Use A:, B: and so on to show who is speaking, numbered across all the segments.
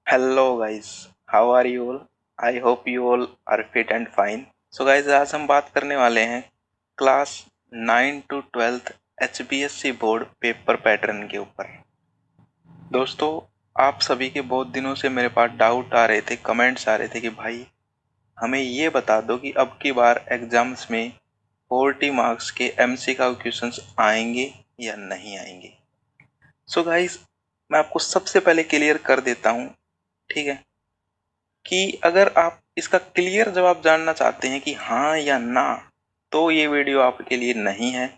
A: Hello guys, how are you all? I hope you all are fit and fine. So guys, आज हम बात करने वाले हैं class 9 to 12th HBSC board paper pattern के ऊपर। दोस्तों, आप सभी के बहुत दिनों से मेरे पास डाउट आ रहे थे, कमेंट्स आ रहे थे कि भाई हमें ये बता दो कि अब की बार एग्जाम्स में 40 मार्क्स के MCQ क्वेश्चंस आएंगे या नहीं आएंगे। सो गाइस, मैं आपको सबसे पहले क्लियर कर देता हूँ, ठीक है, कि अगर आप इसका क्लियर जवाब जानना चाहते हैं कि हाँ या ना, तो ये वीडियो आपके लिए नहीं है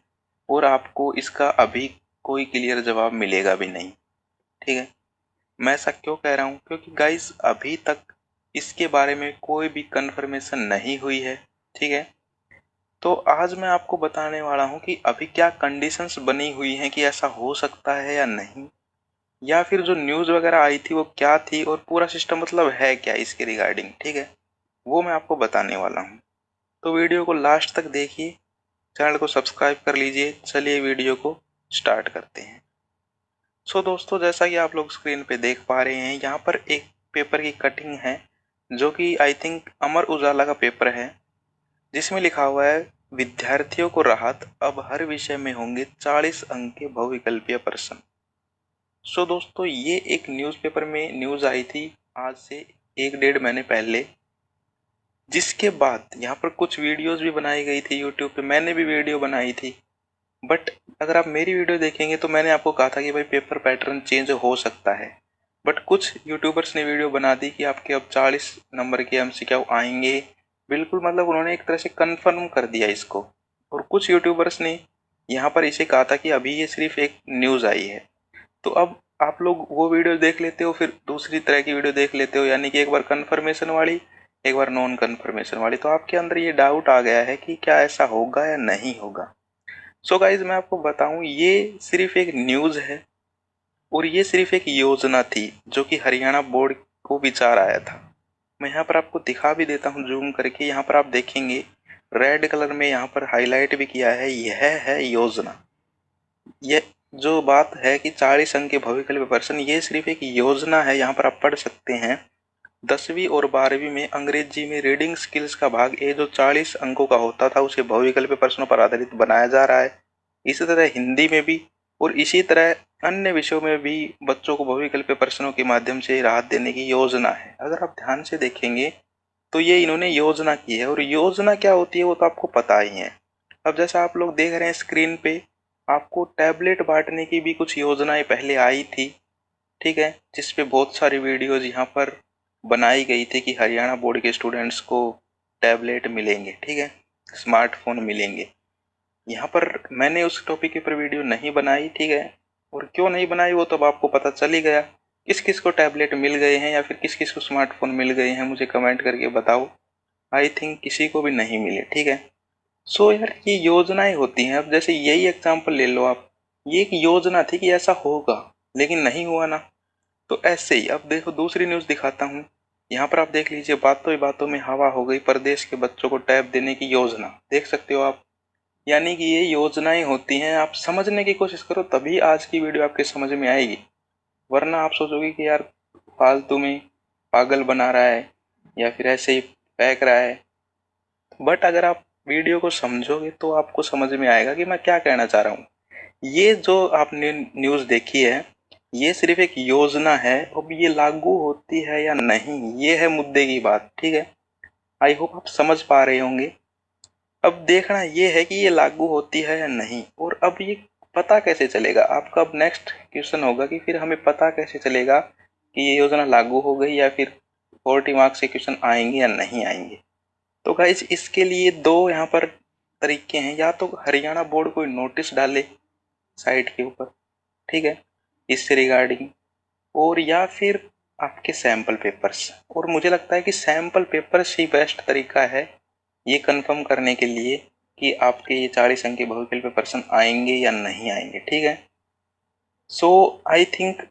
A: और आपको इसका अभी कोई क्लियर जवाब मिलेगा भी नहीं। ठीक है, मैं ऐसा क्यों कह रहा हूँ, क्योंकि गाइस अभी तक इसके बारे में कोई भी कंफर्मेशन नहीं हुई है। ठीक है, तो आज मैं आपको बताने वाला हूँ कि अभी क्या कंडीशंस बनी हुई हैं कि ऐसा हो सकता है या नहीं, या फिर जो न्यूज़ वगैरह आई थी वो क्या थी और पूरा सिस्टम मतलब है क्या इसके रिगार्डिंग। ठीक है, वो मैं आपको बताने वाला हूँ। तो वीडियो को लास्ट तक देखिए, चैनल को सब्सक्राइब कर लीजिए। चलिए वीडियो को स्टार्ट करते हैं। सो दोस्तों, जैसा कि आप लोग स्क्रीन पे देख पा रहे हैं, यहाँ पर एक पेपर की कटिंग है जो कि आई थिंक अमर उजाला का पेपर है, जिसमें लिखा हुआ है विद्यार्थियों को राहत, अब हर विषय में होंगे 40 अंक के बहुविकल्पीय प्रश्न। सो दोस्तों, ये एक न्यूज़पेपर में न्यूज़ आई थी आज से 1 डेढ़ महीने पहले, जिसके बाद यहाँ पर कुछ वीडियोस भी बनाई गई थी यूट्यूब पे, मैंने भी वीडियो बनाई थी। बट अगर आप मेरी वीडियो देखेंगे तो मैंने आपको कहा था कि भाई पेपर पैटर्न चेंज हो सकता है। बट कुछ यूट्यूबर्स ने वीडियो बना दी कि आपके अब 40 नंबर के MCQ आएंगे, बिल्कुल मतलब उन्होंने एक तरह से कंफर्म कर दिया इसको। और कुछ यूट्यूबर्स ने यहाँ पर इसे कहा था कि अभी ये सिर्फ एक न्यूज़ आई है। तो अब आप लोग वो वीडियो देख लेते हो, फिर दूसरी तरह की वीडियो देख लेते हो, यानी कि एक बार कंफर्मेशन वाली, एक बार नॉन कंफर्मेशन वाली। तो आपके अंदर ये डाउट आ गया है कि क्या ऐसा होगा या नहीं होगा। सो गाइज, मैं आपको बताऊं, ये सिर्फ एक न्यूज़ है और ये सिर्फ एक योजना थी जो कि हरियाणा बोर्ड को विचार आया था। मैं यहाँ पर आपको दिखा भी देता हूँ जूम करके। यहाँ पर आप देखेंगे रेड कलर में यहाँ पर हाईलाइट भी किया है, यह है योजना। ये जो बात है कि 40 अंक के भविकल्प प्रश्न, ये सिर्फ एक योजना है। यहाँ पर आप पढ़ सकते हैं 10वीं और 12वीं में अंग्रेजी में रीडिंग स्किल्स का भाग ए जो 40 अंकों का होता था, उसे बहुविकल्पीय प्रश्नों पर आधारित बनाया जा रहा है। इसी तरह हिंदी में भी और इसी तरह अन्य विषयों में भी बच्चों को बहुविकल्पीय प्रश्नों के माध्यम से राहत देने की योजना है। अगर आप ध्यान से देखेंगे तो ये इन्होंने योजना की है, और योजना क्या होती है वो तो आपको पता ही है। अब जैसा आप लोग देख रहे हैं स्क्रीन पे, आपको टैबलेट बांटने की भी कुछ योजनाएं पहले आई थी। ठीक है, जिसपे बहुत सारी वीडियोज यहाँ पर बनाई गई थी कि हरियाणा बोर्ड के स्टूडेंट्स को टैबलेट मिलेंगे, ठीक है, स्मार्टफोन मिलेंगे। यहाँ पर मैंने उस टॉपिक के ऊपर वीडियो नहीं बनाई, ठीक है, और क्यों नहीं बनाई वो तो अब आपको पता चल ही गया। किस किस को टैबलेट मिल गए हैं या फिर किस किस को स्मार्टफोन मिल गए हैं, मुझे कमेंट करके बताओ। आई थिंक किसी को भी नहीं मिले, ठीक है। सो यार, ये योजनाएं होती हैं। अब जैसे यही एग्जांपल ले लो आप, ये एक योजना थी कि ऐसा होगा, लेकिन नहीं हुआ ना। तो ऐसे ही अब देखो, दूसरी न्यूज़ दिखाता हूँ। यहाँ पर आप देख लीजिए, बातों ही बातों में हवा हो गई, प्रदेश के बच्चों को टैब देने की योजना, देख सकते हो आप। यानी कि ये योजनाएं होती हैं, आप समझने की कोशिश करो तभी आज की वीडियो आपके समझ में आएगी, वरना आप सोचोगे कि यार फालतू में पागल बना रहा है या फिर ऐसे ही फेंक रहा है। बट अगर आप वीडियो को समझोगे तो आपको समझ में आएगा कि मैं क्या कहना चाह रहा हूँ। ये जो आपने न्यूज़ देखी है, ये सिर्फ एक योजना है। अब ये लागू होती है या नहीं, ये है मुद्दे की बात, ठीक है। आई होप आप समझ पा रहे होंगे। अब देखना ये है कि ये लागू होती है या नहीं, और अब ये पता कैसे चलेगा आपका। अब नेक्स्ट क्वेश्चन होगा कि फिर हमें पता कैसे चलेगा कि ये योजना लागू हो गई या फिर 40 मार्क्स के क्वेश्चन आएंगे या नहीं आएंगे। तो गाइज, इसके लिए दो यहाँ पर तरीके हैं। या तो हरियाणा बोर्ड कोई नोटिस डाले साइट के ऊपर, ठीक है, इससे रिगार्डिंग, और या फिर आपके सैंपल पेपर्स। और मुझे लगता है कि सैंपल पेपर्स ही बेस्ट तरीका है ये कंफर्म करने के लिए कि आपके ये 40 अंक के बहुविकल्प पे प्रश्न आएंगे या नहीं आएंगे, ठीक है। सो आई थिंक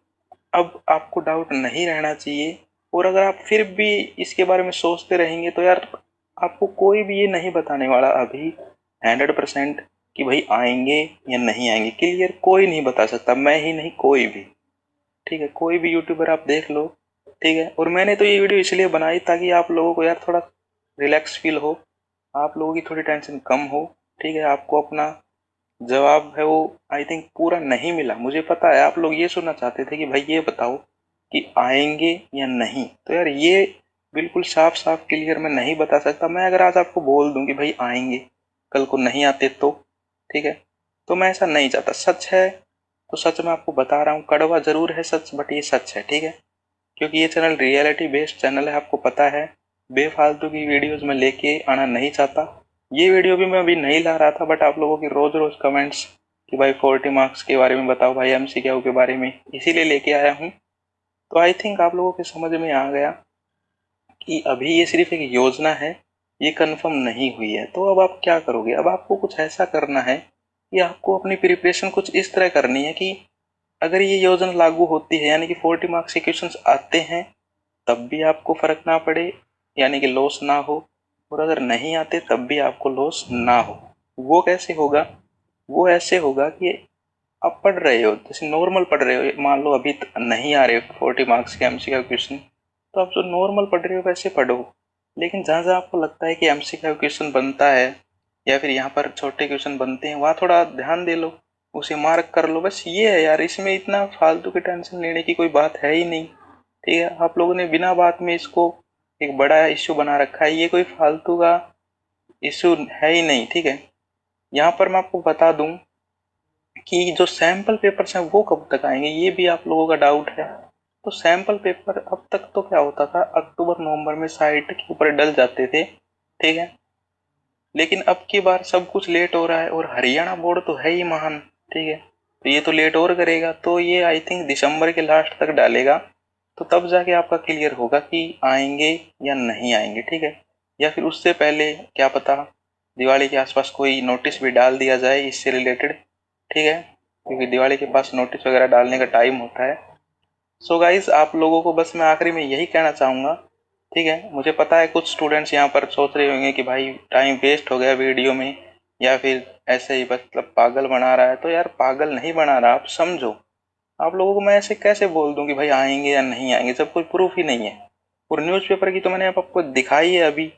A: अब आपको डाउट नहीं रहना चाहिए। और अगर आप फिर भी इसके बारे में सोचते रहेंगे तो यार आपको कोई भी ये नहीं बताने वाला अभी 100% कि भाई आएंगे या नहीं आएंगे। क्लियर कोई नहीं बता सकता, मैं ही नहीं, कोई भी, ठीक है। कोई भी यूट्यूबर आप देख लो, ठीक है। और मैंने तो ये वीडियो इसलिए बनाई ताकि आप लोगों को यार थोड़ा रिलैक्स फील हो, आप लोगों की थोड़ी टेंशन कम हो। ठीक है, आपको अपना जवाब है वो आई थिंक पूरा नहीं मिला। मुझे पता है आप लोग ये सुनना चाहते थे कि भाई ये बताओ कि आएंगे या नहीं। तो यार ये बिल्कुल साफ साफ क्लियर मैं नहीं बता सकता। मैं अगर आज आपको बोल दूं कि भाई आएंगे, कल को नहीं आते तो ठीक है, तो मैं ऐसा नहीं चाहता। सच है तो सच मैं आपको बता रहा हूँ, कड़वा जरूर है सच, बट ये सच है। ठीक है, क्योंकि ये चैनल रियलिटी बेस्ड चैनल है, आपको पता है। बेफालतू की वीडियोस में लेके आना नहीं चाहता। ये वीडियो भी मैं अभी नहीं ला रहा था, बट आप लोगों की रोज रोज कमेंट्स कि भाई 40 मार्क्स के बारे में बताओ, भाई एमसीक्यू के बारे में, इसीलिए लेके आया हूँ। तो आई थिंक आप लोगों के समझ में आ गया कि अभी ये सिर्फ एक योजना है, ये कंफर्म नहीं हुई है। तो अब आप क्या करोगे? अब आपको कुछ ऐसा करना है कि आपको अपनी प्रिपरेशन कुछ इस तरह करनी है कि अगर ये योजना लागू होती है, यानी कि 40 मार्क्स के क्वेश्चंस आते हैं, तब भी आपको फर्क ना पड़े, यानी कि लॉस ना हो। और अगर नहीं आते तब भी आपको लॉस ना हो। वो कैसे होगा? वो ऐसे होगा कि आप पढ़ रहे हो, जैसे नॉर्मल पढ़ रहे हो, मान लो अभी नहीं आ रहे 40 मार्क्स के एमसीक्यू क्वेश्चन, तो आप जो नॉर्मल पढ़ रहे हो वैसे पढ़ो। लेकिन जहाँ जहाँ आपको लगता है कि एमसीक्यू क्वेश्चन बनता है या फिर यहाँ पर छोटे क्वेश्चन बनते हैं, वहाँ थोड़ा ध्यान दे लो, उसे मार्क कर लो। बस ये है यार, इसमें इतना फालतू की टेंशन लेने की कोई बात है ही नहीं। ठीक है, आप लोगों ने बिना बात में इसको एक बड़ा इश्यू बना रखा है। ये कोई फालतू का इश्यू है ही नहीं। ठीक है, यहाँ पर मैं आपको बता दूं कि जो सैंपल पेपर्स हैं वो कब तक आएंगे, ये भी आप लोगों का डाउट है। तो सैंपल पेपर अब तक तो क्या होता था, अक्टूबर नवंबर में साइट के ऊपर डल जाते थे। ठीक है, लेकिन अब की बार सब कुछ लेट हो रहा है, और हरियाणा बोर्ड तो है ही महान। ठीक है, तो ये तो लेट और करेगा, तो ये आई थिंक दिसंबर के लास्ट तक डालेगा। तो तब जाके आपका क्लियर होगा कि आएंगे या नहीं आएंगे। ठीक है, या फिर उससे पहले क्या पता दिवाली के आसपास कोई नोटिस भी डाल दिया जाए इससे रिलेटेड। ठीक है, क्योंकि दिवाली के पास नोटिस वगैरह डालने का टाइम होता है। सो गाइस, आप लोगों को बस मैं आखिरी में यही कहना चाहूँगा। ठीक है, मुझे पता है कुछ स्टूडेंट्स यहाँ पर सोच रहे होंगे कि भाई टाइम वेस्ट हो गया वीडियो में, या फिर ऐसे ही मतलब पागल बना रहा है। तो यार पागल नहीं बना रहा, आप समझो। आप लोगों को मैं ऐसे कैसे बोल दूं कि भाई आएंगे या नहीं आएंगे, जब कोई प्रूफ ही नहीं है। और न्यूज़पेपर की तो मैंने आपको दिखाई है अभी,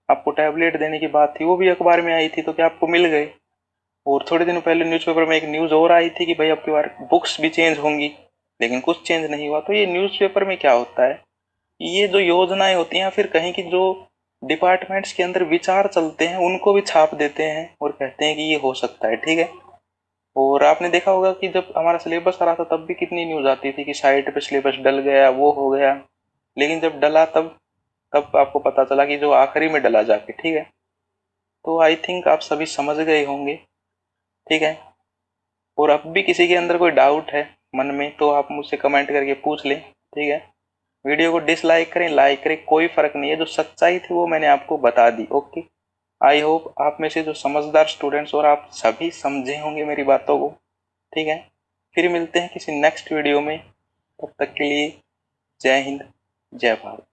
A: आपको टैबलेट देने की बात थी, वो भी अखबार में आई थी, तो क्या आपको मिल गए? और थोड़े दिन पहले न्यूज़पेपर में एक न्यूज़ और आई थी कि भाई अब की बार बुक्स भी चेंज होंगी, लेकिन कुछ चेंज नहीं हुआ। तो ये न्यूज़पेपर में क्या होता है, ये जो योजनाएं होती हैं, फिर कहीं की जो डिपार्टमेंट्स के अंदर विचार चलते हैं उनको भी छाप देते हैं और कहते हैं कि ये हो सकता है। ठीक है, और आपने देखा होगा कि जब हमारा सिलेबस आ रहा था तब भी कितनी न्यूज़ आती थी कि साइट पे सिलेबस डल गया, वो हो गया। लेकिन जब डला तब तब आपको पता चला कि जो आखिरी में डला जाके। ठीक है, तो आई थिंक आप सभी समझ गए होंगे। ठीक है, और अब भी किसी के अंदर कोई डाउट है मन में तो आप मुझसे कमेंट करके पूछ लें। ठीक है, वीडियो को डिसलाइक करें, लाइक करें, कोई फर्क नहीं है। जो सच्चाई थी वो मैंने आपको बता दी। ओके, आई होप आप में से जो समझदार स्टूडेंट्स और आप सभी समझे होंगे मेरी बातों को। ठीक है, फिर मिलते हैं किसी नेक्स्ट वीडियो में। तब तक के लिए जय हिंद, जय भारत।